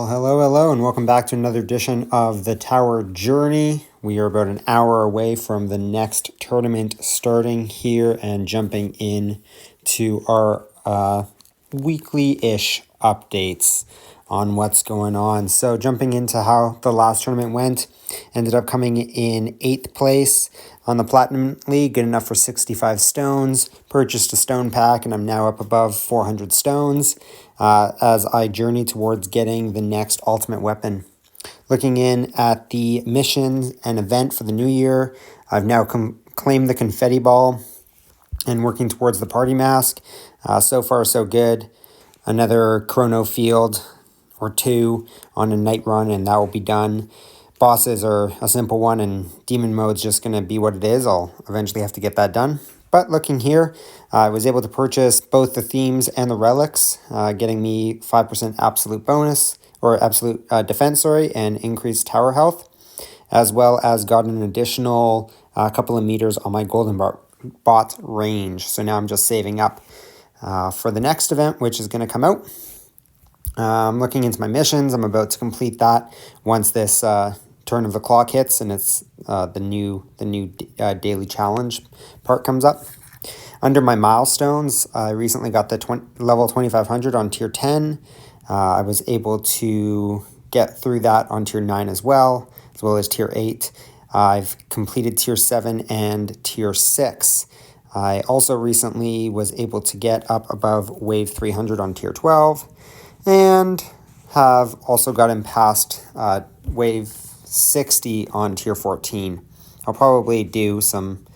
Well, hello, and welcome back to another edition of the Tower Journey. We are about an hour away from the next tournament starting here and jumping in to our weekly-ish updates on what's going on. So jumping into how the last tournament went, ended up coming in 8th place on the Platinum League, good enough for 65 stones, purchased a stone pack, and I'm now up above 400 stones as I journey towards getting the next ultimate weapon. Looking in at the mission and event for the new year, I've now claimed the confetti ball and working towards the party mask. So far, so good. Another chrono field or two on a night run, and that will be done. Bosses are a simple one, and demon mode's just going to be what it is. I'll eventually have to get that done. But looking here, I was able to purchase both the themes and the relics, getting me 5% absolute bonus, or absolute defense, and increased tower health, as well as got an additional couple of meters on my golden bot range. So now I'm just saving up for the next event, which is going to come out. I'm looking into my missions. I'm about to complete that once this turn of the clock hits, and it's the new daily challenge part comes up. Under my milestones, I recently got the level 2500 on tier 10. I was able to get through that on tier 9 as well as tier 8. I've completed tier 7 and tier 6. I also recently was able to get up above wave 300 on tier 12 and have also gotten past wave 60 on tier 14. I'll probably do some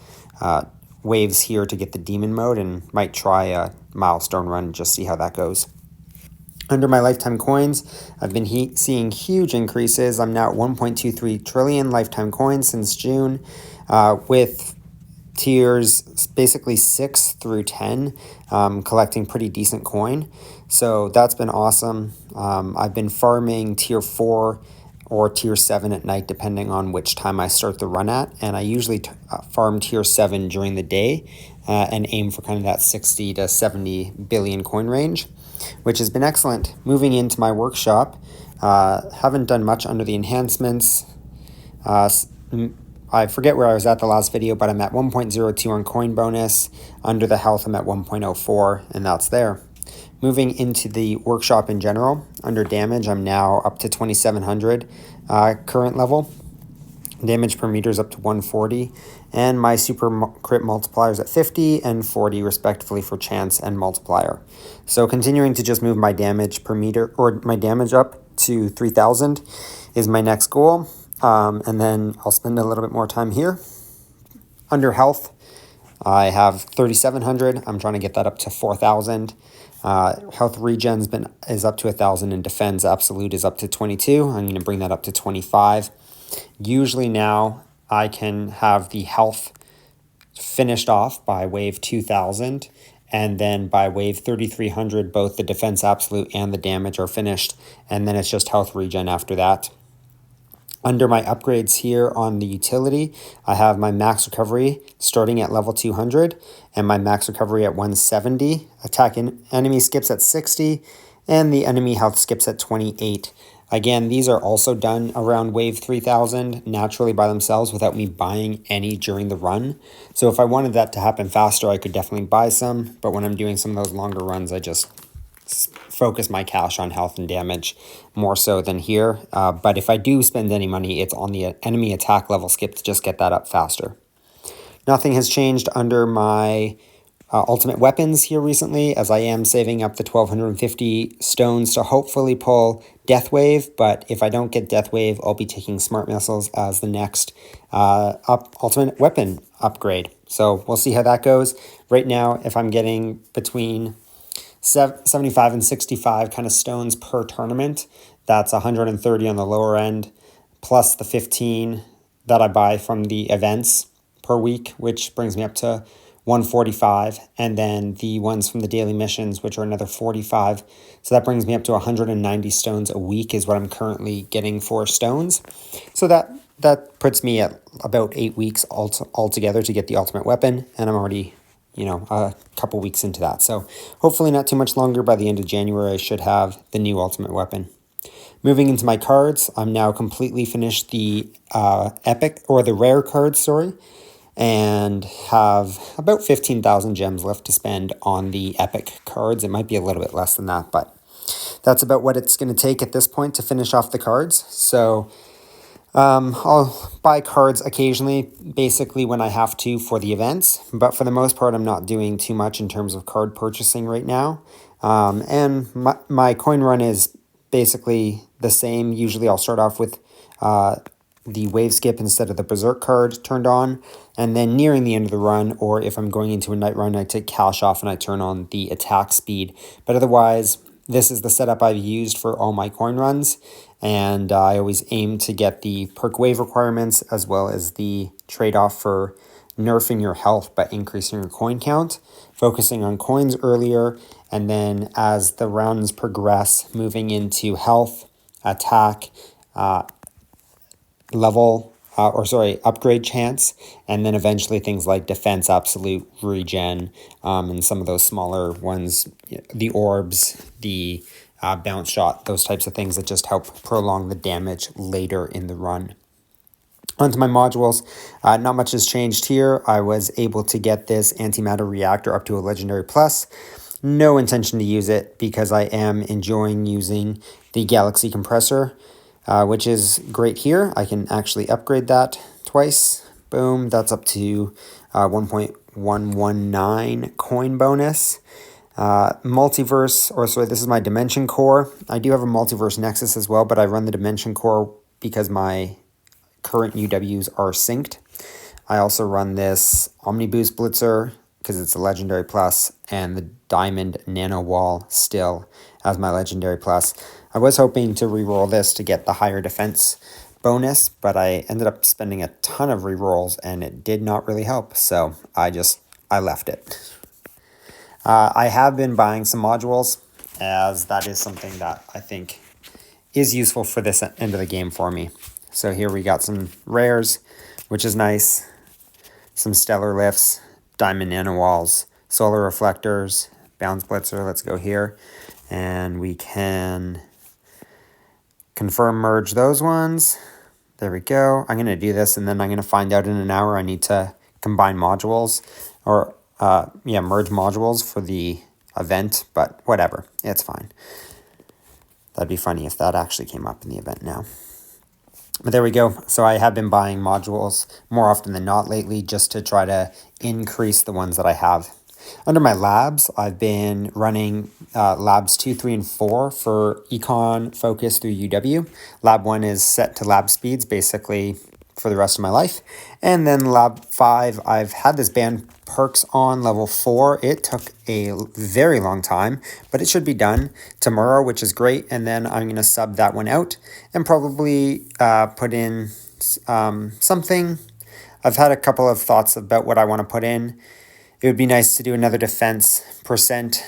waves here to get the demon mode and might try a milestone run, just see how that goes. Under my lifetime coins, I've been seeing huge increases. I'm now at 1.23 trillion lifetime coins since June, with tiers basically 6 through 10, collecting pretty decent coin. So that's been awesome. I've been farming tier 4 or tier 7 at night, depending on which time I start the run at. And I usually farm tier 7 during the day and aim for kind of that 60 to 70 billion coin range, which has been excellent. Moving into my workshop, haven't done much under the enhancements. I forget where I was at the last video, but I'm at 1.02 on coin bonus. Under the health, I'm at 1.04, and that's there. Moving into the workshop in general, under damage, I'm now up to 2700 current level. Damage per meter is up to 140, and my super crit multiplier is at 50 and 40 respectively for chance and multiplier. So continuing to just move my damage per meter, or my damage up to 3000 is my next goal. And then I'll spend a little bit more time here. Under health, I have 3700. I'm trying to get that up to 4000. Health regen's is up to 1000, and defense absolute is up to 22. I'm going to bring that up to 25. Usually now I can have the health finished off by wave 2000, and then by wave 3300 both the defense absolute and the damage are finished, and then it's just health regen after that. Under my upgrades here on the utility, I have my max recovery starting at level 200 and my max recovery at 170. Attack enemy skips at 60 and the enemy health skips at 28. Again, these are also done around wave 3000 naturally by themselves without me buying any during the run. So if I wanted that to happen faster, I could definitely buy some. But when I'm doing some of those longer runs, I just focus my cash on health and damage more so than here. But if I do spend any money, it's on the enemy attack level skip to just get that up faster. Nothing has changed under my ultimate weapons here recently, as I am saving up the 1250 stones to hopefully pull Death Wave. But if I don't get Death Wave, I'll be taking Smart Missiles as the next ultimate weapon upgrade. So we'll see how that goes. Right now, if I'm getting between 75 and 65 kind of stones per tournament, that's 130 on the lower end, plus the 15 that I buy from the events per week, which brings me up to 145, and then the ones from the daily missions, which are another 45. So that brings me up to 190 stones a week is what I'm currently getting for stones. So that puts me at about 8 weeks altogether to get the ultimate weapon, and I'm already a couple weeks into that. So hopefully not too much longer. By the end of January, I should have the new ultimate weapon. Moving into my cards, I'm now completely finished the epic, or the rare cards, sorry, and have about 15,000 gems left to spend on the epic cards. It might be a little bit less than that, but that's about what it's going to take at this point to finish off the cards. So I'll buy cards occasionally, basically when I have to for the events, but for the most part, I'm not doing too much in terms of card purchasing right now. And my coin run is basically the same. Usually I'll start off with the wave skip instead of the berserk card turned on, and then nearing the end of the run, or if I'm going into a night run, I take cash off and I turn on the attack speed. But otherwise, this is the setup I've used for all my coin runs, and I always aim to get the perk wave requirements as well as the trade-off for nerfing your health but increasing your coin count, focusing on coins earlier, and then as the rounds progress, moving into health, attack, upgrade chance, and then eventually things like defense, absolute, regen, and some of those smaller ones, the orbs, the bounce shot, those types of things that just help prolong the damage later in the run. Onto my modules, not much has changed here. I was able to get this antimatter reactor up to a legendary plus. No intention to use it because I am enjoying using the galaxy compressor, which is great here. I can actually upgrade that twice. Boom, that's up to 1.119 coin bonus. This is my Dimension Core. I do have a Multiverse Nexus as well, but I run the Dimension Core because my current UWs are synced. I also run this Omniboost Blitzer because it's a legendary plus, and the Diamond Nano Wall still as my legendary plus. I was hoping to reroll this to get the higher defense bonus, but I ended up spending a ton of rerolls and it did not really help, so I left it. I have been buying some modules, as that is something that I think is useful for this end of the game for me. So here we got some rares, which is nice, some stellar lifts, diamond nano walls, solar reflectors, bounce blitzer. Let's go here, and we can confirm merge those ones. There we go. I'm going to do this, and then I'm going to find out in an hour I need to combine modules, or merge modules for the event, but whatever, it's fine. That'd be funny if that actually came up in the event now. But there we go. So I have been buying modules more often than not lately, just to try to increase the ones that I have. Under my labs, I've been running labs 2, 3, and 4 for econ focus through UW. Lab 1 is set to lab speeds basically for the rest of my life. And then lab 5, I've had this band perks on level 4. It took a very long time, but it should be done tomorrow, which is great. And then I'm going to sub that one out and probably put in something. I've had a couple of thoughts about what I want to put in. It would be nice to do another defense percent.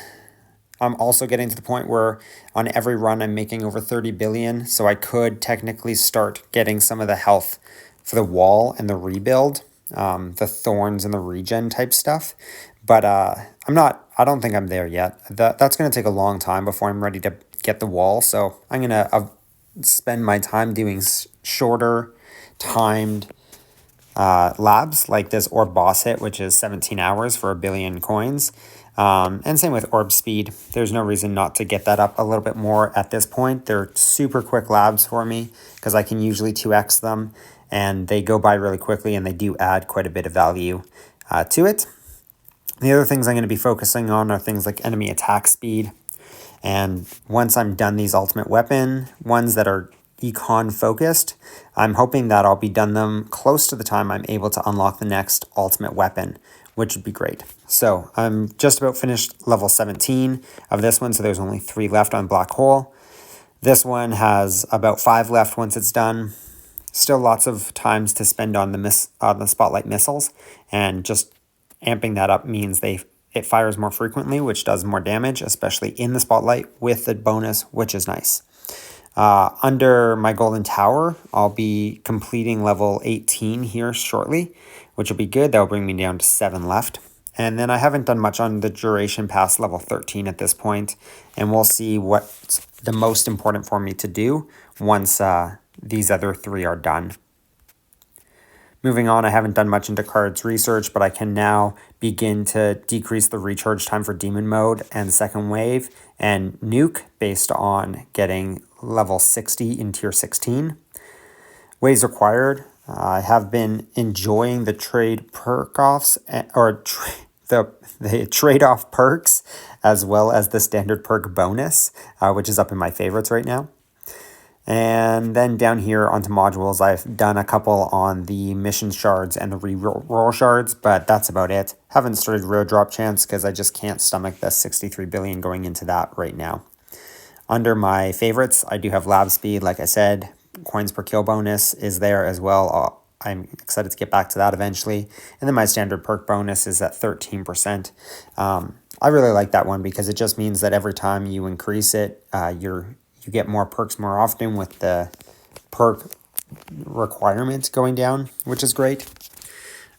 I'm also getting to the point where on every run I'm making over 30 billion, so I could technically start getting some of the health for the wall and the rebuild, the thorns and the regen type stuff. But I don't think I'm there yet. That's going to take a long time before I'm ready to get the wall, so I'm going to spend my time doing shorter timed labs like this orb boss hit, which is 17 hours for 1 billion coins. And same with orb speed. There's no reason not to get that up a little bit more at this point. They're super quick labs for me because I can usually 2x them, and they go by really quickly, and they do add quite a bit of value to it. The other things I'm going to be focusing on are things like enemy attack speed. And once I'm done these ultimate weapon ones that are econ focused, I'm hoping that I'll be done them close to the time I'm able to unlock the next ultimate weapon, which would be great. So I'm just about finished level 17 of this one, so there's only 3 left on Black Hole. This one has about 5 left once it's done. Still lots of times to spend on the Spotlight missiles, and just amping that up means it fires more frequently, which does more damage, especially in the Spotlight with the bonus, which is nice. Under my Golden Tower, I'll be completing level 18 here shortly, which will be good. That'll bring me down to 7 left. And then I haven't done much on the duration past level 13 at this point, and we'll see what's the most important for me to do once these other 3 are done. Moving on, I haven't done much into cards research, but I can now begin to decrease the recharge time for Demon Mode and Second Wave and Nuke based on getting level 60 in Tier 16. Ways required. I have been enjoying the trade perk offs the trade-off perks as well as the standard perk bonus, which is up in my favorites right now. And then down here onto modules, I've done a couple on the mission shards and the reroll shards, but that's about it. Haven't started road drop chance because I just can't stomach the 63 billion going into that right now. Under my favorites, I do have lab speed, like I said. Coins per kill bonus is there as well. I'm excited to get back to that eventually. And then my standard perk bonus is at 13%. I really like that one because it just means that every time you increase it, you get more perks more often with the perk requirement going down, which is great.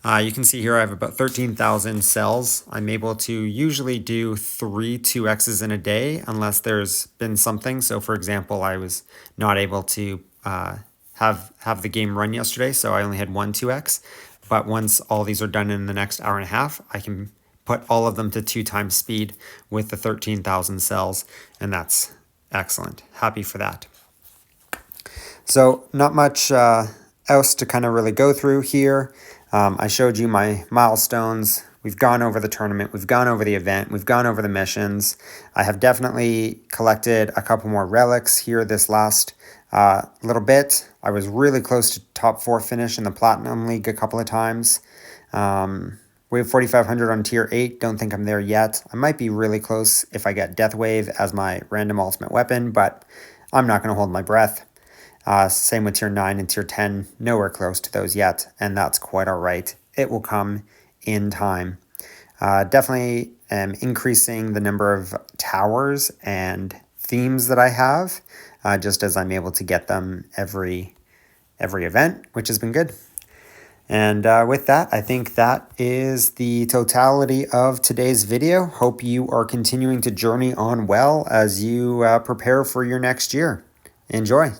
You can see here I have about 13,000 cells. I'm able to usually do 3 2Xs in a day unless there's been something. So for example, I was not able to have the game run yesterday, so I only had 1 2X. But once all these are done in the next hour and a half, I can put all of them to 2 times speed with the 13,000 cells, and that's excellent. Happy for that. So not much else to kind of really go through here. I showed you my milestones. We've gone over the tournament. We've gone over the event. We've gone over the missions. I have definitely collected a couple more relics here this last little bit. I was really close to top 4 finish in the Platinum League a couple of times. Wave 4500 on tier 8. Don't think I'm there yet. I might be really close if I get Death Wave as my random ultimate weapon, but I'm not going to hold my breath. Same with tier 9 and tier 10. Nowhere close to those yet, and that's quite all right. It will come in time. Definitely am increasing the number of towers and themes that I have, just as I'm able to get them every event, which has been good. And with that, I think that is the totality of today's video. Hope you are continuing to journey on well as you prepare for your next year. Enjoy.